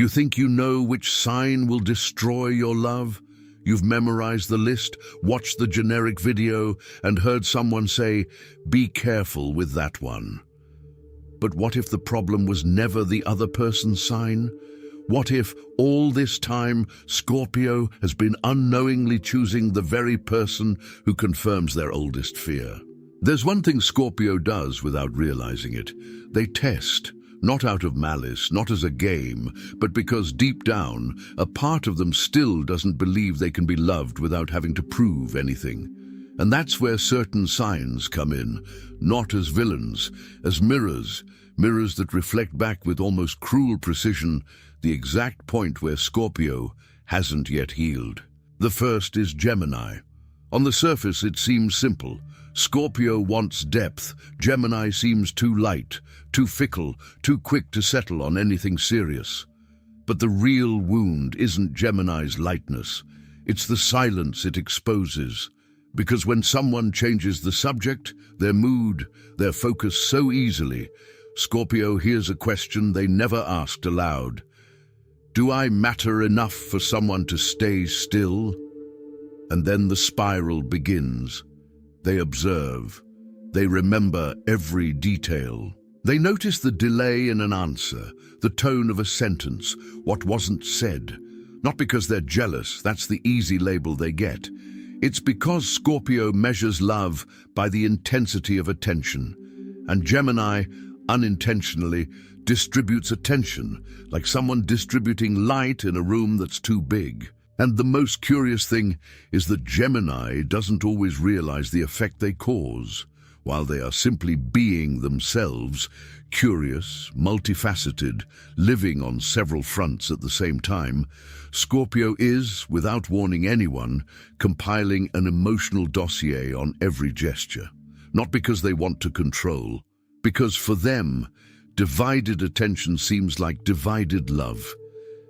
You think you know which sign will destroy your love? You've memorized the list, watched the generic video, and heard someone say, "Be careful with that one." But what if the problem was never the other person's sign? What if, all this time, Scorpio has been unknowingly choosing the very person who confirms their oldest fear? There's one thing Scorpio does without realizing it. They test, not out of malice, not as a game, but because deep down, a part of them still doesn't believe they can be loved without having to prove anything. And that's where certain signs come in, not as villains, as mirrors that reflect back with almost cruel precision the exact point where Scorpio hasn't yet healed. The first is Gemini. On the surface, it seems simple. Scorpio wants depth. Gemini seems too light, too fickle, too quick to settle on anything serious. But the real wound isn't Gemini's lightness. It's the silence it exposes. Because when someone changes the subject, their mood, their focus so easily, Scorpio hears a question they never asked aloud. Do I matter enough for someone to stay still? And then the spiral begins. They observe. They remember every detail. They notice the delay in an answer, the tone of a sentence, what wasn't said. Not because they're jealous, that's the easy label they get. It's because Scorpio measures love by the intensity of attention. And Gemini, unintentionally, distributes attention, like someone distributing light in a room that's too big. And the most curious thing is that Gemini doesn't always realize the effect they cause. While they are simply being themselves, curious, multifaceted, living on several fronts at the same time, Scorpio is, without warning anyone, compiling an emotional dossier on every gesture. Not because they want to control, because for them, divided attention seems like divided love.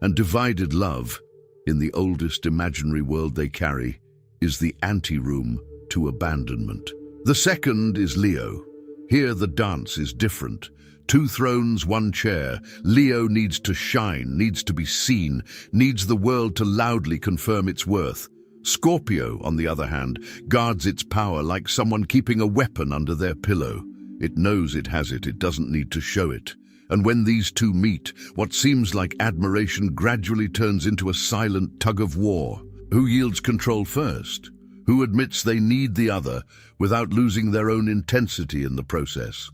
And divided love, in the oldest imaginary world they carry, is the anteroom to abandonment. The second is Leo. Here the dance is different. 2 thrones, 1 chair. Leo needs to shine, needs to be seen, needs the world to loudly confirm its worth. Scorpio, on the other hand, guards its power like someone keeping a weapon under their pillow. It knows it has it, it doesn't need to show it. And when these two meet, what seems like admiration gradually turns into a silent tug-of-war. Who yields control first? Who admits they need the other without losing their own intensity in the process?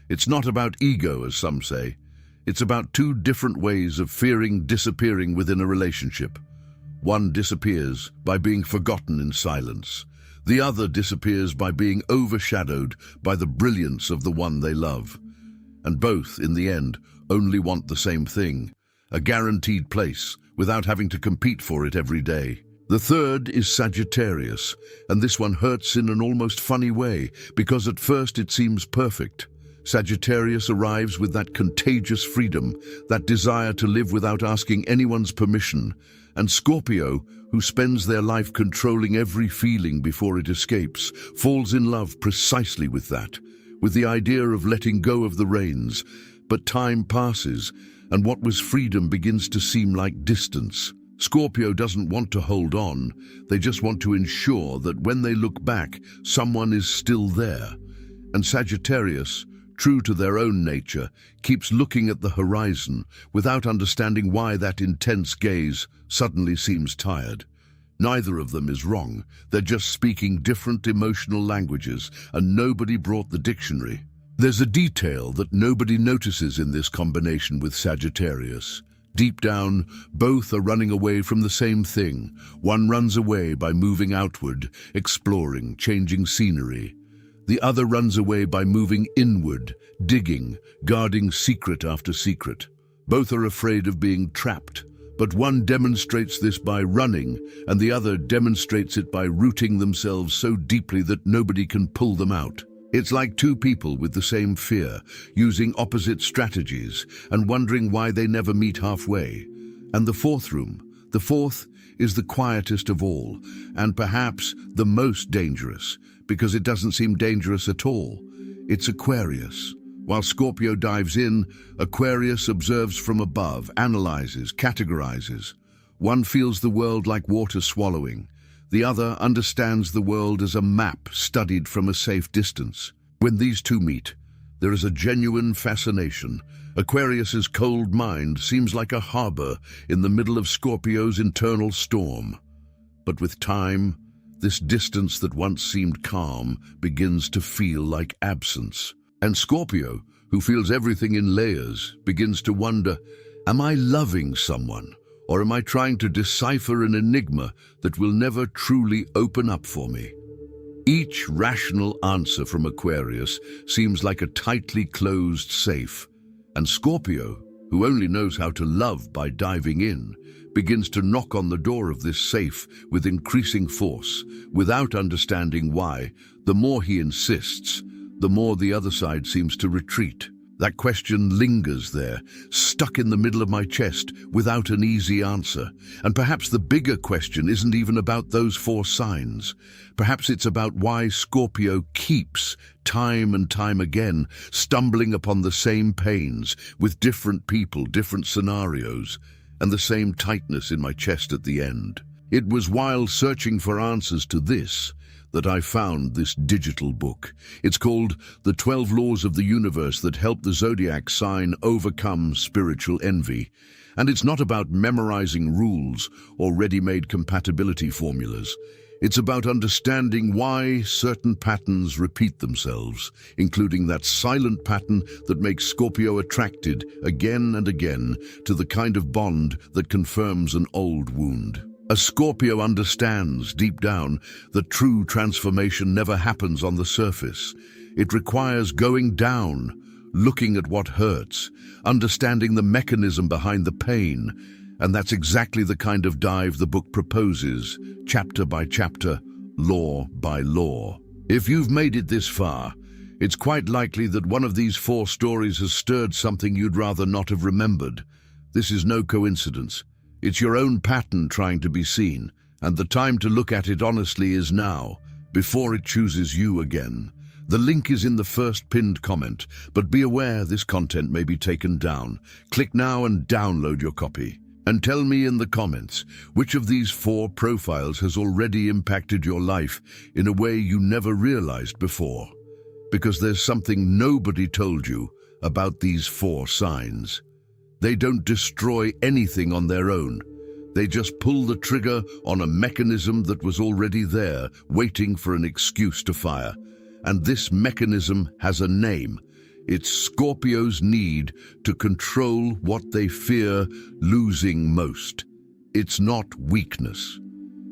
It's not about ego, as some say. It's about 2 different ways of fearing disappearing within a relationship. One disappears by being forgotten in silence. The other disappears by being overshadowed by the brilliance of the one they love. And both, in the end, only want the same thing, a guaranteed place, without having to compete for it every day. The third is Sagittarius, and this one hurts in an almost funny way, because at first it seems perfect. Sagittarius arrives with that contagious freedom, that desire to live without asking anyone's permission, and Scorpio, who spends their life controlling every feeling before it escapes, falls in love precisely with that, with the idea of letting go of the reins. But time passes, and what was freedom begins to seem like distance. Scorpio doesn't want to hold on, they just want to ensure that when they look back, someone is still there. And Sagittarius, true to their own nature, keeps looking at the horizon without understanding why that intense gaze suddenly seems tired. Neither of them is wrong, they're just speaking different emotional languages, and nobody brought the dictionary. There's a detail that nobody notices in this combination with Sagittarius. Deep down, both are running away from the same thing. One runs away by moving outward, exploring, changing scenery. The other runs away by moving inward, digging, guarding secret after secret. Both are afraid of being trapped, but one demonstrates this by running, and the other demonstrates it by rooting themselves so deeply that nobody can pull them out. It's like 2 people with the same fear, using opposite strategies, and wondering why they never meet halfway. And the fourth is the quietest of all, and perhaps the most dangerous, because it doesn't seem dangerous at all. It's Aquarius. While Scorpio dives in, Aquarius observes from above, analyzes, categorizes. One feels the world like water swallowing. The other understands the world as a map studied from a safe distance. When these two meet, there is a genuine fascination. Aquarius's cold mind seems like a harbor in the middle of Scorpio's internal storm. But with time, this distance that once seemed calm begins to feel like absence. And Scorpio, who feels everything in layers, begins to wonder, am I loving someone, or am I trying to decipher an enigma that will never truly open up for me? Each rational answer from Aquarius seems like a tightly closed safe, and Scorpio, who only knows how to love by diving in, begins to knock on the door of this safe with increasing force. Without understanding why, the more he insists, the more the other side seems to retreat. That question lingers there, stuck in the middle of my chest, without an easy answer. And perhaps the bigger question isn't even about those 4 signs. Perhaps it's about why Scorpio keeps, time and time again, stumbling upon the same pains, with different people, different scenarios, and the same tightness in my chest at the end. It was while searching for answers to this that I found this digital book. It's called The 12 Laws of the Universe That Help the Zodiac Sign Overcome Spiritual Envy. And it's not about memorizing rules or ready-made compatibility formulas. It's about understanding why certain patterns repeat themselves, including that silent pattern that makes Scorpio attracted again and again to the kind of bond that confirms an old wound. A Scorpio understands, deep down, that true transformation never happens on the surface. It requires going down, looking at what hurts, understanding the mechanism behind the pain, and that's exactly the kind of dive the book proposes, chapter by chapter, law by law. If you've made it this far, it's quite likely that one of these 4 stories has stirred something you'd rather not have remembered. This is no coincidence. It's your own pattern trying to be seen, and the time to look at it honestly is now, before it chooses you again. The link is in the first pinned comment, but be aware this content may be taken down. Click now and download your copy. And tell me in the comments, which of these 4 profiles has already impacted your life in a way you never realized before? Because there's something nobody told you about these 4 signs. They don't destroy anything on their own. They just pull the trigger on a mechanism that was already there, waiting for an excuse to fire. And this mechanism has a name. It's Scorpio's need to control what they fear losing most. It's not weakness.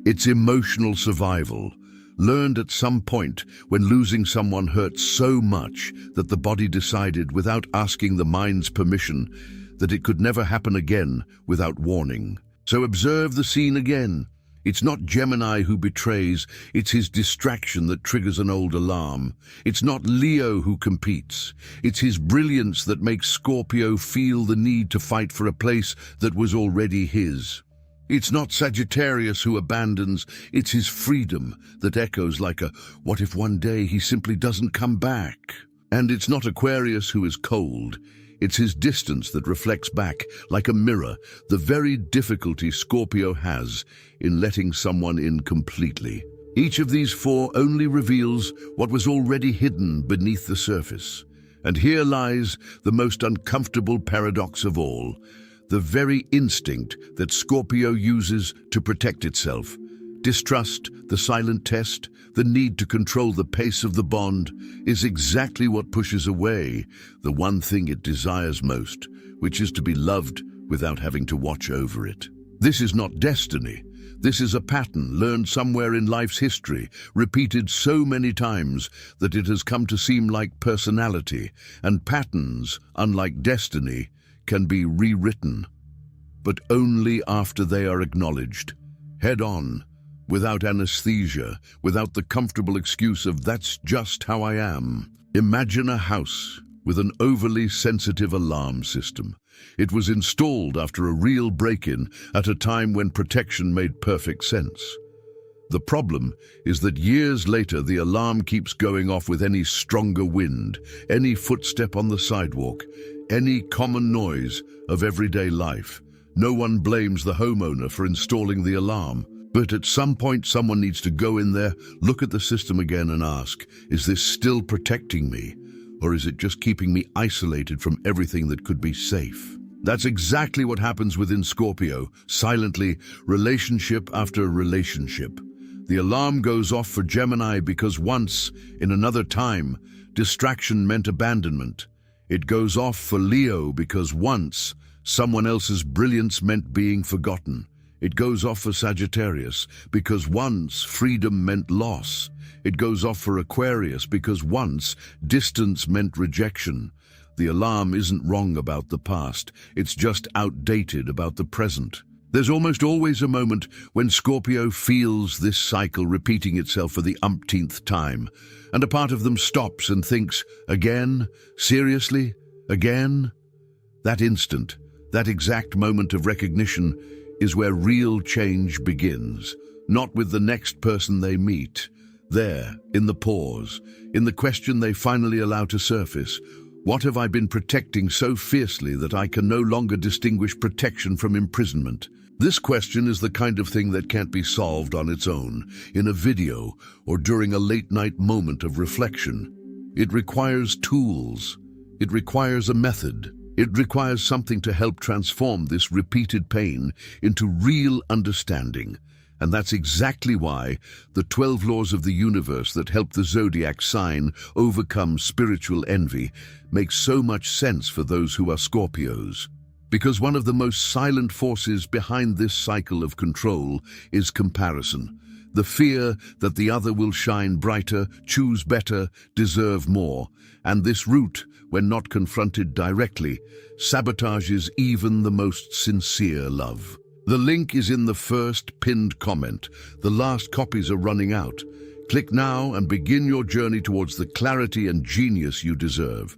It's emotional survival, learned at some point when losing someone hurt so much that the body decided, without asking the mind's permission, that it could never happen again without warning. So observe the scene again. It's not Gemini who betrays, it's his distraction that triggers an old alarm. It's not Leo who competes, it's his brilliance that makes Scorpio feel the need to fight for a place that was already his. It's not Sagittarius who abandons, it's his freedom that echoes like a, what if one day he simply doesn't come back? And it's not Aquarius who is cold, it's his distance that reflects back, like a mirror, the very difficulty Scorpio has in letting someone in completely. Each of these 4 only reveals what was already hidden beneath the surface. And here lies the most uncomfortable paradox of all, the very instinct that Scorpio uses to protect itself. Distrust, the silent test, the need to control the pace of the bond, is exactly what pushes away the one thing it desires most, which is to be loved without having to watch over it. This is not destiny. This is a pattern learned somewhere in life's history, repeated so many times that it has come to seem like personality, and patterns, unlike destiny, can be rewritten, but only after they are acknowledged, head on, without anesthesia, without the comfortable excuse of "that's just how I am." Imagine a house with an overly sensitive alarm system. It was installed after a real break-in at a time when protection made perfect sense. The problem is that years later the alarm keeps going off with any stronger wind, any footstep on the sidewalk, any common noise of everyday life. No one blames the homeowner for installing the alarm, but at some point someone needs to go in there, look at the system again and ask, is this still protecting me? Or is it just keeping me isolated from everything that could be safe? That's exactly what happens within Scorpio, silently, relationship after relationship. The alarm goes off for Gemini because once, in another time, distraction meant abandonment. It goes off for Leo because once, someone else's brilliance meant being forgotten. It goes off for Sagittarius because once, freedom meant loss. It goes off for Aquarius because once, distance meant rejection. The alarm isn't wrong about the past, it's just outdated about the present. There's almost always a moment when Scorpio feels this cycle repeating itself for the umpteenth time, and a part of them stops and thinks, again? Seriously? Again? That instant, that exact moment of recognition is where real change begins, not with the next person they meet. There, in the pause, in the question they finally allow to surface, what have I been protecting so fiercely that I can no longer distinguish protection from imprisonment? This question is the kind of thing that can't be solved on its own, in a video or during a late-night moment of reflection. It requires tools. It requires a method. It requires something to help transform this repeated pain into real understanding. And that's exactly why the 12 laws of the universe that help the zodiac sign overcome spiritual envy make so much sense for those who are Scorpios. Because one of the most silent forces behind this cycle of control is comparison. The fear that the other will shine brighter, choose better, deserve more. And this root, when not confronted directly, sabotages even the most sincere love. The link is in the first pinned comment. The last copies are running out. Click now and begin your journey towards the clarity and genius you deserve.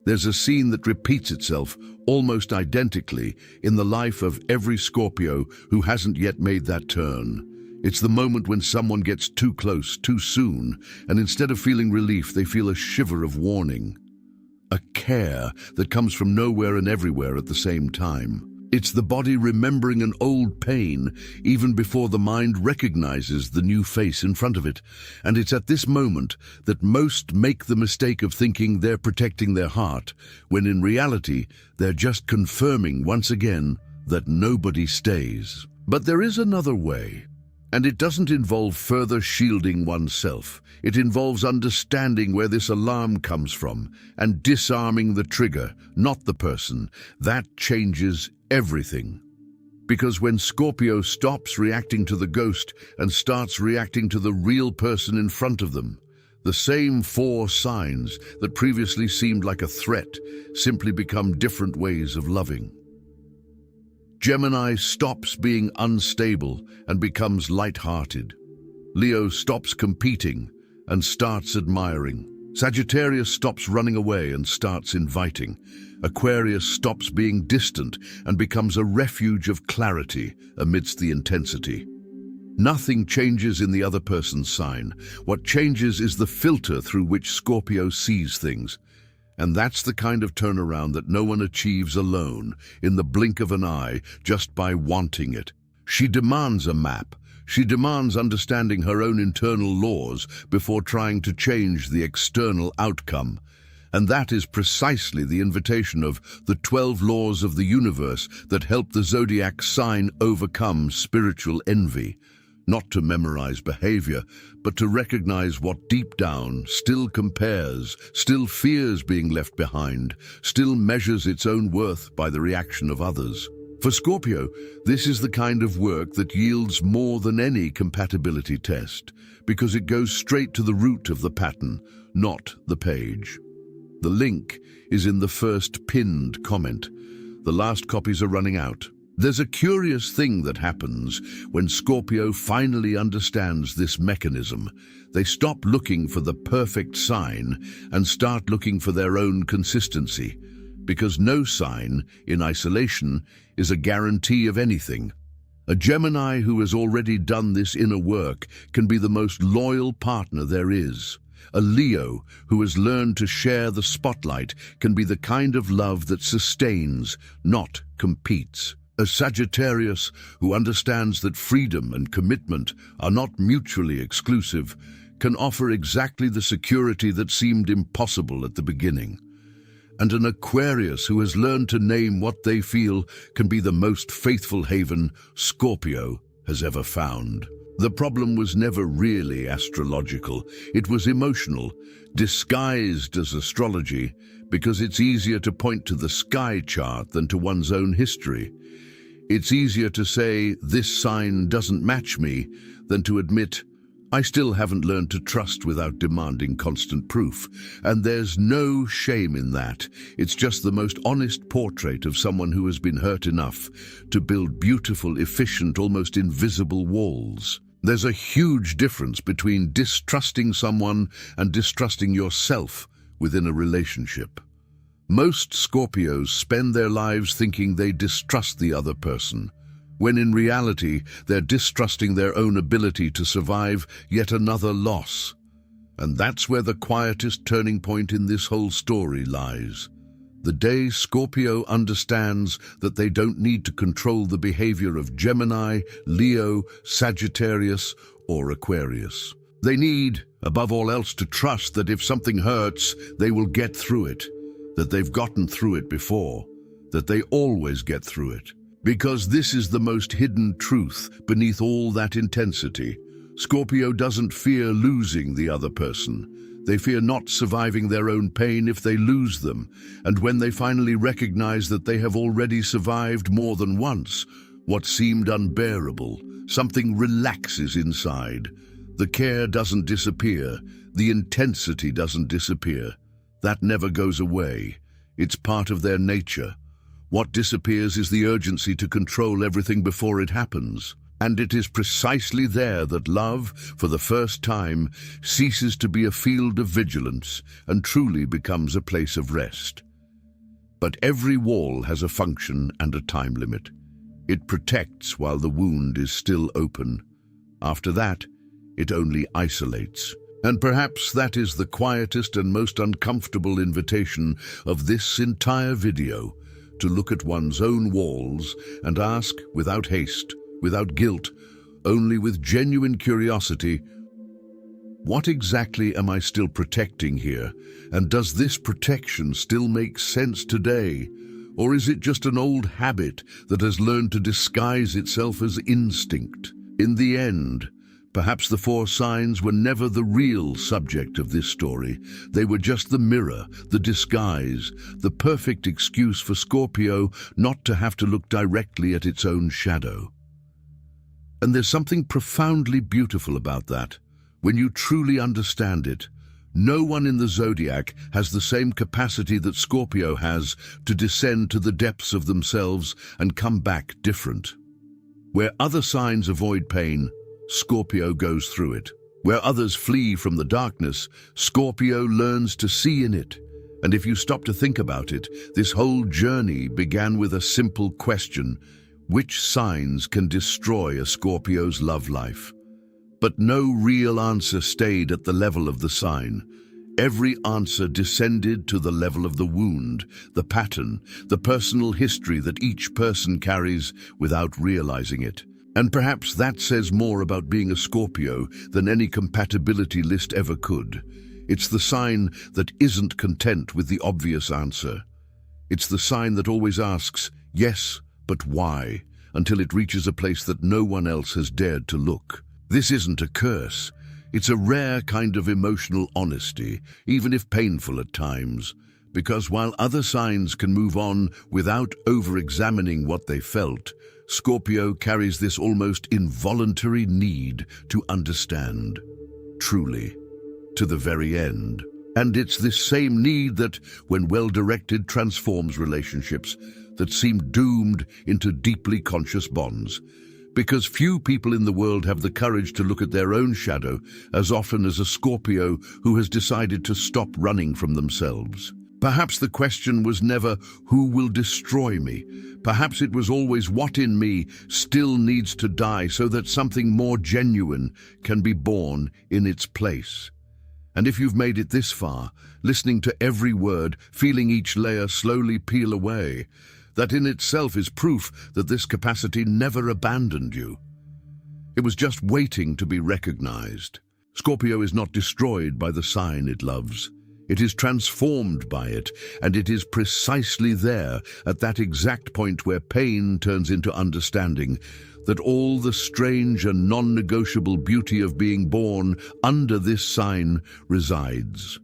There's a scene that repeats itself almost identically in the life of every Scorpio who hasn't yet made that turn. It's the moment when someone gets too close, too soon, and instead of feeling relief, they feel a shiver of warning. A care that comes from nowhere and everywhere at the same time. It's the body remembering an old pain even before the mind recognizes the new face in front of it. And it's at this moment that most make the mistake of thinking they're protecting their heart, when in reality they're just confirming once again that nobody stays. But there is another way. And it doesn't involve further shielding oneself. It involves understanding where this alarm comes from and disarming the trigger, not the person. That changes everything. Because when Scorpio stops reacting to the ghost and starts reacting to the real person in front of them, the same 4 signs that previously seemed like a threat simply become different ways of loving. Gemini stops being unstable and becomes light-hearted. Leo stops competing and starts admiring. Sagittarius stops running away and starts inviting. Aquarius stops being distant and becomes a refuge of clarity amidst the intensity. Nothing changes in the other person's sign. What changes is the filter through which Scorpio sees things. And that's the kind of turnaround that no one achieves alone, in the blink of an eye, just by wanting it. She demands a map. She demands understanding her own internal laws before trying to change the external outcome. And that is precisely the invitation of the 12 laws of the universe that help the zodiac sign overcome spiritual envy. Not to memorize behavior, but to recognize what deep down still compares, still fears being left behind, still measures its own worth by the reaction of others. For Scorpio, this is the kind of work that yields more than any compatibility test, because it goes straight to the root of the pattern, not the page. The link is in the first pinned comment. The last copies are running out. There's a curious thing that happens when Scorpio finally understands this mechanism. They stop looking for the perfect sign and start looking for their own consistency, because no sign, in isolation, is a guarantee of anything. A Gemini who has already done this inner work can be the most loyal partner there is. A Leo who has learned to share the spotlight can be the kind of love that sustains, not competes. A Sagittarius who understands that freedom and commitment are not mutually exclusive can offer exactly the security that seemed impossible at the beginning. And an Aquarius who has learned to name what they feel can be the most faithful haven Scorpio has ever found. The problem was never really astrological. It was emotional, disguised as astrology, because it's easier to point to the sky chart than to one's own history. It's easier to say, this sign doesn't match me, than to admit, I still haven't learned to trust without demanding constant proof. And there's no shame in that. It's just the most honest portrait of someone who has been hurt enough to build beautiful, efficient, almost invisible walls. There's a huge difference between distrusting someone and distrusting yourself within a relationship. Most Scorpios spend their lives thinking they distrust the other person, when in reality they're distrusting their own ability to survive yet another loss. And that's where the quietest turning point in this whole story lies. The day Scorpio understands that they don't need to control the behavior of Gemini, Leo, Sagittarius, or Aquarius. They need, above all else, to trust that if something hurts, they will get through it, that they've gotten through it before, that they always get through it. Because this is the most hidden truth beneath all that intensity. Scorpio doesn't fear losing the other person. They fear not surviving their own pain if they lose them. And when they finally recognize that they have already survived more than once, what seemed unbearable, something relaxes inside. The care doesn't disappear. The intensity doesn't disappear. That never goes away. It's part of their nature. What disappears is the urgency to control everything before it happens. And it is precisely there that love, for the first time, ceases to be a field of vigilance and truly becomes a place of rest. But every wall has a function and a time limit. It protects while the wound is still open. After that, it only isolates. And perhaps that is the quietest and most uncomfortable invitation of this entire video, to look at one's own walls and ask, without haste, without guilt, only with genuine curiosity, what exactly am I still protecting here? And does this protection still make sense today? Or is it just an old habit that has learned to disguise itself as instinct? In the end, perhaps the four signs were never the real subject of this story. They were just the mirror, the disguise, the perfect excuse for Scorpio not to have to look directly at its own shadow. And there's something profoundly beautiful about that. When you truly understand it, no one in the zodiac has the same capacity that Scorpio has to descend to the depths of themselves and come back different. Where other signs avoid pain, Scorpio goes through it. Where others flee from the darkness, Scorpio learns to see in it. And if you stop to think about it, this whole journey began with a simple question: which signs can destroy a Scorpio's love life? But no real answer stayed at the level of the sign. Every answer descended to the level of the wound, the pattern, the personal history that each person carries without realizing it. And perhaps that says more about being a Scorpio than any compatibility list ever could. It's the sign that isn't content with the obvious answer. It's the sign that always asks, yes, but why, until it reaches a place that no one else has dared to look. This isn't a curse. It's a rare kind of emotional honesty, even if painful at times, because while other signs can move on without over-examining what they felt, Scorpio carries this almost involuntary need to understand, truly, to the very end. And it's this same need that, when well-directed, transforms relationships that seem doomed into deeply conscious bonds. Because few people in the world have the courage to look at their own shadow as often as a Scorpio who has decided to stop running from themselves. Perhaps the question was never, who will destroy me? Perhaps it was always, what in me still needs to die so that something more genuine can be born in its place. And if you've made it this far, listening to every word, feeling each layer slowly peel away, that in itself is proof that this capacity never abandoned you. It was just waiting to be recognized. Scorpio is not destroyed by the sign it loves. It is transformed by it, and it is precisely there, at that exact point where pain turns into understanding, that all the strange and non-negotiable beauty of being born under this sign resides.